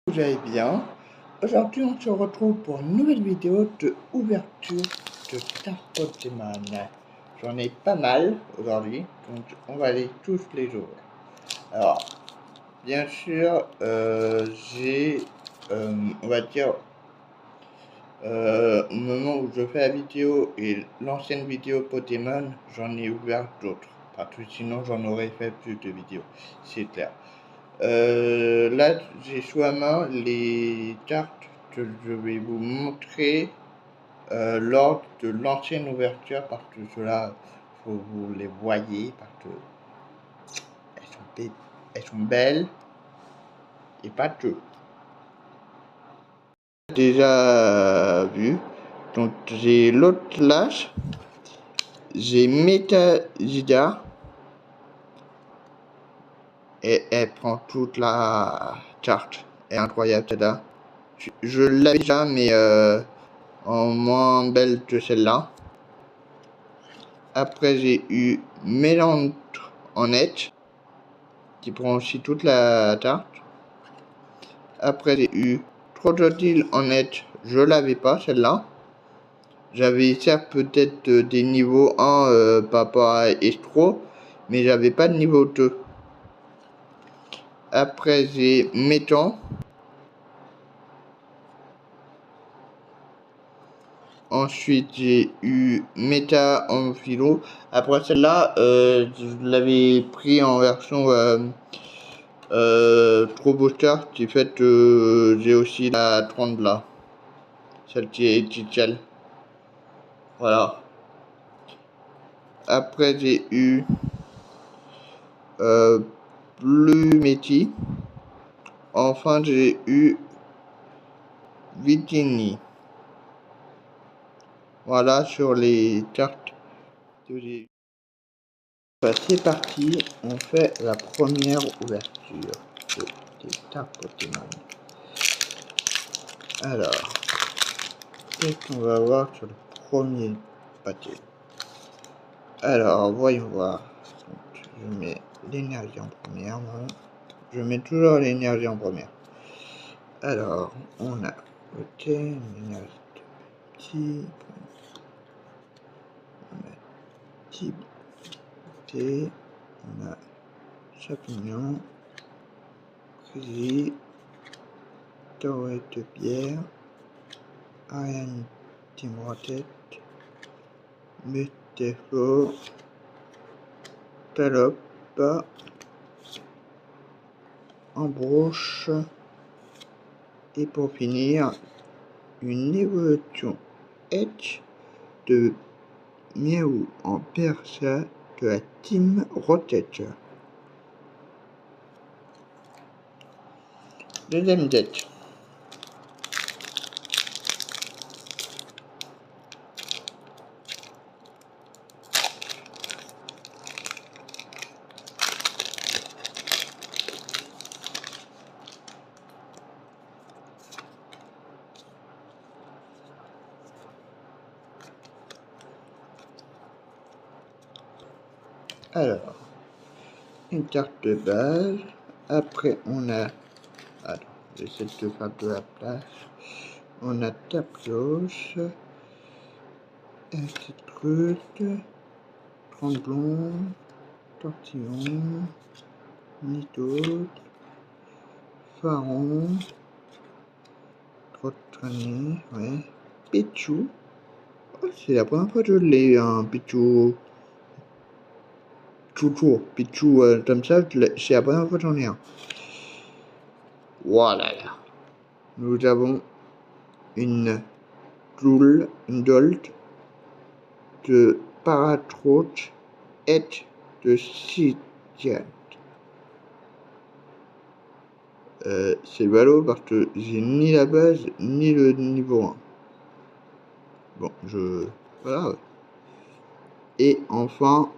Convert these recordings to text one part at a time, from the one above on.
Vous allez bien. Aujourd'hui on se retrouve pour une nouvelle vidéo de ouverture de tarte Pokémon. J'en ai pas mal aujourd'hui, donc on va aller tous les ouvrir. Alors, bien sûr, j'ai, on va dire, au moment où je fais la vidéo et l'ancienne vidéo Pokémon, j'en ai ouvert d'autres. Parce que sinon j'en aurais fait plus de vidéos, c'est clair. Là, j'ai sous la main les cartes que je vais vous montrer lors de l'ancienne ouverture, parce que cela, faut que vous les voyez, parce que elles sont belles et pas que. Déjà vu. Donc j'ai l'autre lâche, j'ai Metagida et elle prend toute la carte. Elle est incroyable celle-là. Je l'avais déjà, mais en moins belle que celle-là. Après j'ai eu Mélange en net, qui prend aussi toute la tarte. Après j'ai eu Crocodile en net, je l'avais pas celle-là. J'avais certes peut-être des niveaux 1 par rapport à Estro, mais j'avais pas de niveau 2. Après j'ai Métan. Ensuite, j'ai eu Méta en philo. Après celle-là, je l'avais pris en version Trop Booster, qui fait j'ai aussi la 30 là. Celle qui est Tichel. Voilà. Après, j'ai eu Plumeti. Enfin, j'ai eu Vitini. Voilà sur les cartes que j'ai eues. C'est parti, on fait la première ouverture des cartes Pokémon. Alors, qu'est-ce qu'on va voir sur le premier paquet? Alors, voyons voir. Donc, je mets l'énergie en première. Non, je mets toujours l'énergie en première. Alors, on a l'énergie de petit. On a T. On a champignon. Frisée. Torrette de pierre. Ariane Timrotet. Mutefo. Talope. Embroche. Et pour finir, une évolution Edge de Miaou en Persia de la Team Rocket. Deuxième deck. Alors, une carte de base. Après, on a... Attends, j'essaie de faire de la place. On a Taplos, Institut, Tremblon, Tortillon, Nido, Pharaon, Trottrané, ouais, Pichou. Oh, c'est la première fois que je l'ai, un Pichou. Pichou, comme ça, c'est la première fois que j'en ai un. Voilà. Nous avons une Dolt de Paratroach et de Sidian. C'est ballot parce que j'ai ni la base ni le niveau 1. Bon, voilà. Et enfin,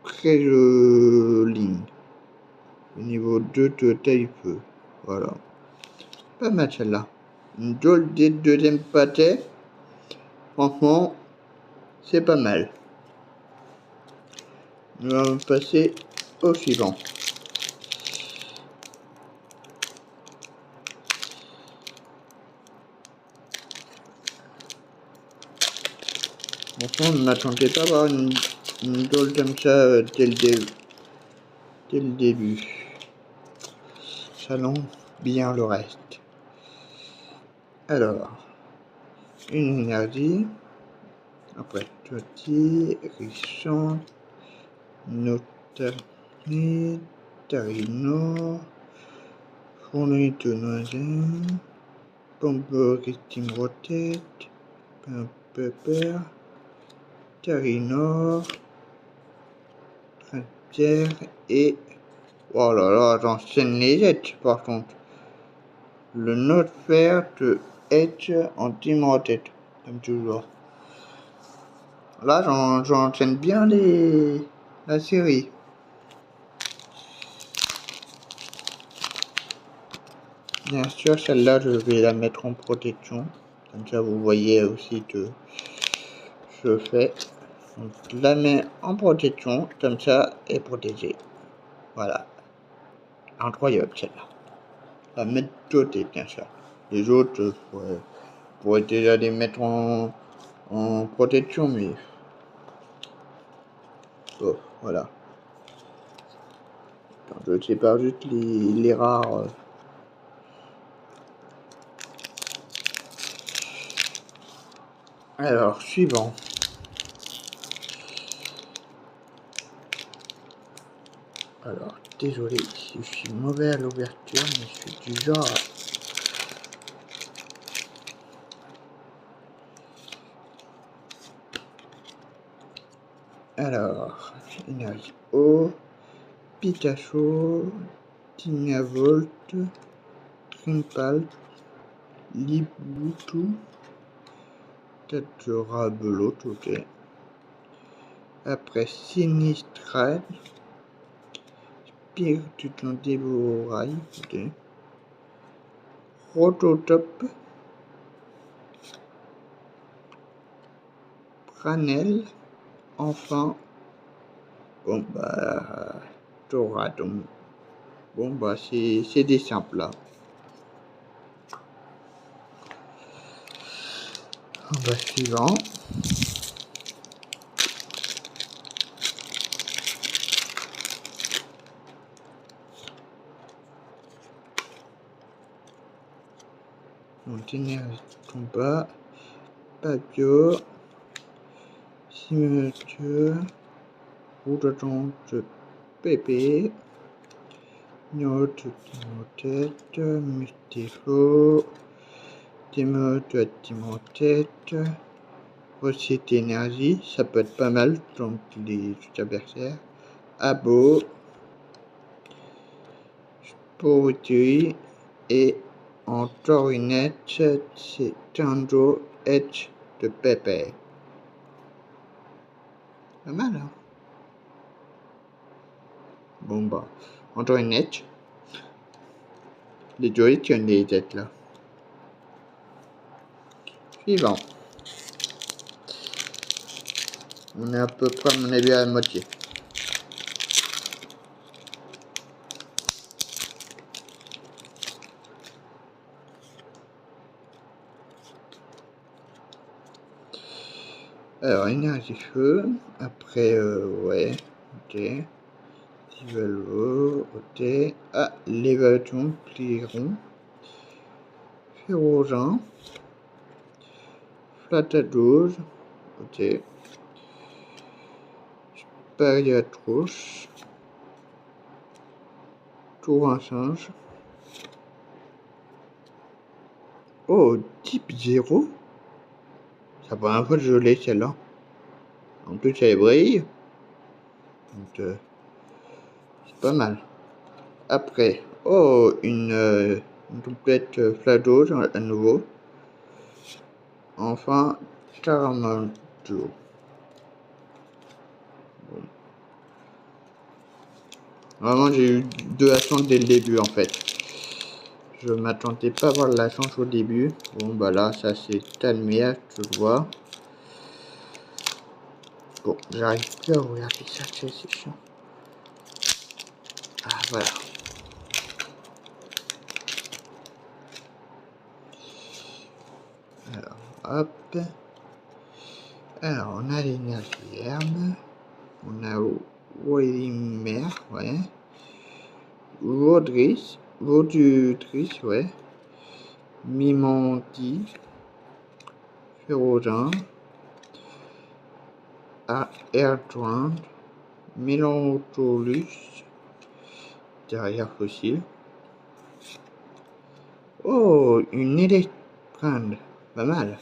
très joli. Le niveau 2 de Taille-Feu. Voilà. Pas mal celle-là. Une Dolt des deuxième pâté. Franchement, c'est pas mal. Nous allons passer au suivant. Franchement, on ne m'attendait pas à avoir une dole comme ça dès le début. Salon bien le reste. Alors, une énergie. Après, Toti, Richon, Notari, Tarino, Fournuit de Noisette, Pombo, Christine Rotet, Pepper, Tarino, Trintière et... Oh là là, j'enchaîne les jets par contre. Le note fer de Edge en Team Rotet, comme toujours. Là, j'enchaîne bien la série. Bien sûr, celle-là, je vais la mettre en protection. Comme ça, vous voyez aussi que je fais. Donc, je la mets en protection, comme ça, elle est protégée. Voilà. Incroyable, celle-là. La mettre de côté, bien sûr. Les autres, vous pourrez déjà les mettre en protection, mais... Oh, voilà. Je sépare juste les rares. Alors, suivant. Alors, désolé si je suis mauvais à l'ouverture, mais je suis du genre Alors, énergie eau, Pikachu, Tigavolt, Trimpal, Libutu, Tatura Belot, ok. Après, Sinistrad, Spiriton Dévorail, ok. Rototop, Pranel, enfin, bon bah, Toradon. Bon bah, c'est des simples là. Bah, suivant. Donc, énergie combat, Papio, Cimetière, Route Pépé, Note, Timothète, Mystifo, Timothète, Recette énergie, ça peut être pas mal, donc les adversaires. Abo, Sporutui et en Torinette, c'est Tanjo Edge de Pépé. Pas mal, hein? Bon bah, en Torinette, les Joey tiennent les têtes là. Suivant. On est à peu près, à mon avis, à la moitié. Alors, énergie feu. Après, ouais. Ok. Tivalo. Ok. Ah, l'évaluation. Pliron. Ferrogen. Flatadose. Ok. Spariatros. Tour un singe. Oh, type 0. C'est la première fois que je l'ai celle-là. En plus, elle brille. Donc, c'est pas mal. Après, oh, une complète fladose à nouveau. Enfin, Caramel Joe. Bon. Vraiment, j'ai eu de la chance dès le début en fait. Je m'attendais pas à avoir de la chance au début. Bon, bah là, ça s'est calmé, je le vois. Bon, j'arrive plus à regarder ça, c'est chiant. Ah, voilà. Alors, hop. Alors, on a l'énergie herbe, on a Wolimer, ouais, Vaudrice, ouais, Mimanti, Ferrogin, Airjoint, Mélantolus, derrière fossile. Oh, une électrande, pas mal.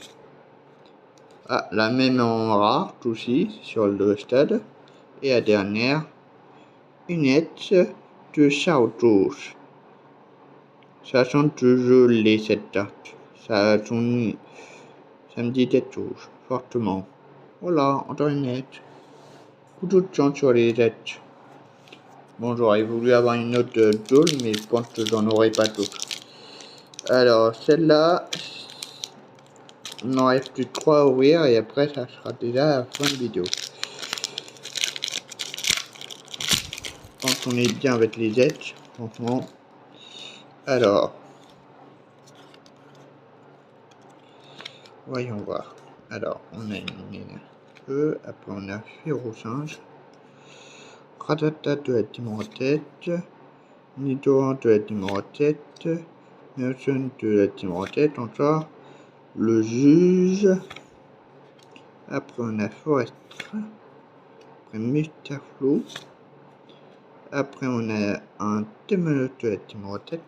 Ah, la même en rare aussi sur le stade. Et la dernière, une Edge de Chartouche. Ça sent toujours les cette tarte. Ça me dit des choses, fortement. Voilà, encore une Edge. Beaucoup de chance sur les Edge. Bon, j'aurais voulu avoir une autre Dole, mais je pense que j'en aurai pas d'autres. Alors, celle-là, on en reste plus 3 à ouvrir et après, ça sera déjà la fin de vidéo. Je pense qu'on est bien avec les Edge, franchement. Alors, voyons voir. Alors, on a une feu, après on a Férocinge, Ratata de la team en tête, Nidoran de la team en tête, Nelson de la team en tête, encore, le juge, après on a Forestre, après Mustaflo, après on a un Temenos de la team en tête,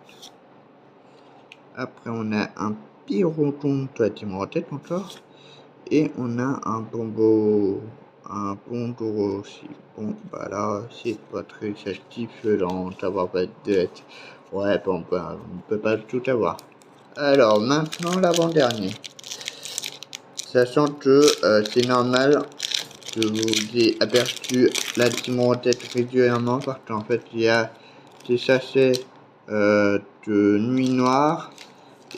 après on a un Pyroton de la team en tête encore, et on a un Bondoro aussi. Bon, bah là, c'est pas très satisfaisant d'avoir pas de dette. Ouais, bon, bah, on peut pas tout avoir. Alors, maintenant, l'avant-dernier. Sachant que c'est normal que vous ayez aperçu la team en tête régulièrement, parce qu'en fait, il y a des sachets de nuit noire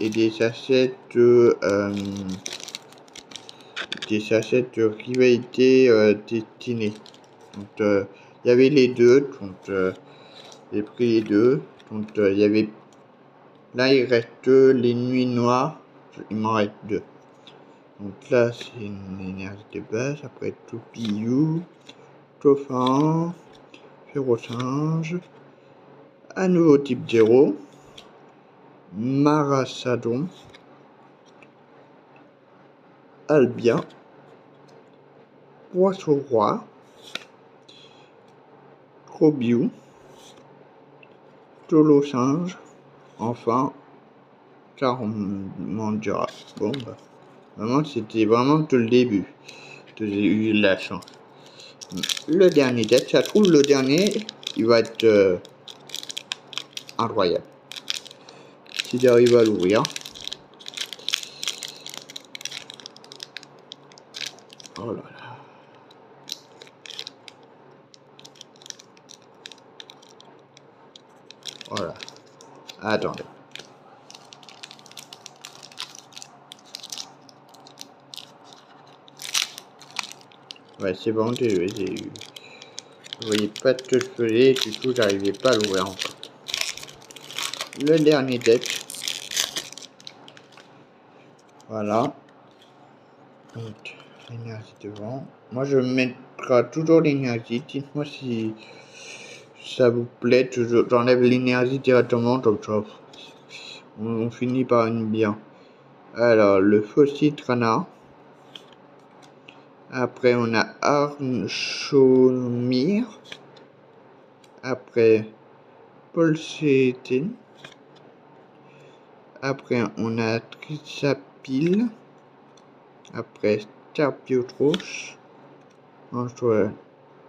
et des sachets de rivalité destinée. Donc il y avait les deux, donc j'ai pris les deux. Donc il y avait là il reste les nuits noires, il m'en reste deux. Donc là c'est une énergie de base, après Toupillou, Dauphin, Férocinge, un nouveau type 0, Marasadon, Albia, Poisson Roi, Crobiou, Tolosinge, enfin Charmandia. Bon bah vraiment c'était vraiment tout le début que j'ai eu la chance. Le dernier tête, ça trouve le dernier il va être incroyable. Si j'arrive à l'ouvrir. Oh là là. Voilà. Attendez. Ouais, c'est bon, j'ai eu. Vous voyez pas tout ce que j'ai, du coup j'arrivais pas à l'ouvrir encore. Le dernier deck. Voilà. Donc, l'énergie devant. Moi je mettrai toujours l'énergie. Dites-moi si ça vous plaît. J'enlève l'énergie directement comme ça. On finit par une bien. Alors, le fossile Trana. Après, on a Arnchomir. Après, Polsétine. Après, on a Trisapil. Après, Starpiotros. Entre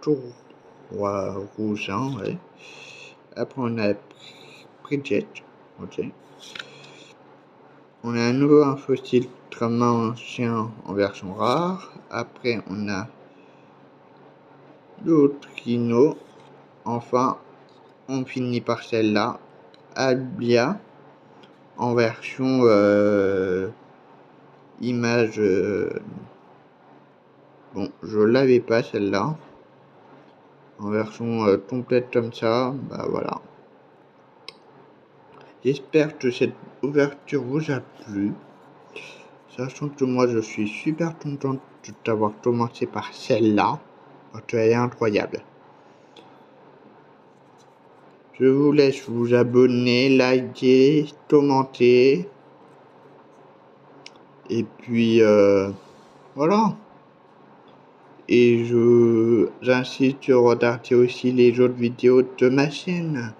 Touroi Rougeant, ouais. Après, on a Bridget. Ok. On a un nouveau un fossile Trama ancien en version rare. Après, on a Lautrino. Enfin, on finit par celle-là. Albia en version image. Bon, je l'avais pas celle-là. En version complète comme ça. Bah voilà. J'espère que cette ouverture vous a plu. Sachant que moi je suis super content de t'avoir commencé par celle-là, parce qu'elle est incroyable. Je vous laisse vous abonner, liker, commenter. Et puis voilà. Et j'insiste sur regarder aussi les autres vidéos de ma chaîne.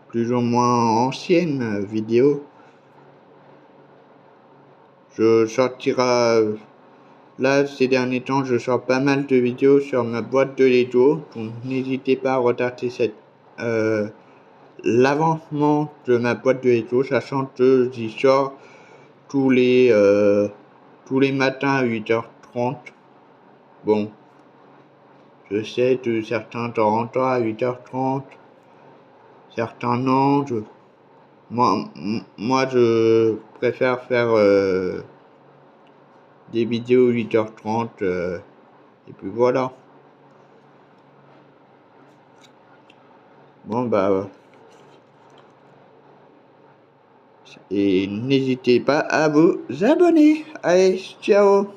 Plus ou moins anciennes vidéos. Je sortirai... Là, ces derniers temps, je sors pas mal de vidéos sur ma boîte de Lego. Donc n'hésitez pas à regarder l'avancement de ma boîte de Lego, sachant que j'y sors tous les matins à 8h30. Bon, je sais que certains rentrent à 8h30, certains non. Moi, je préfère faire des vidéos 8h30 et puis voilà. Bon bah, et n'hésitez pas à vous abonner. Allez, ciao.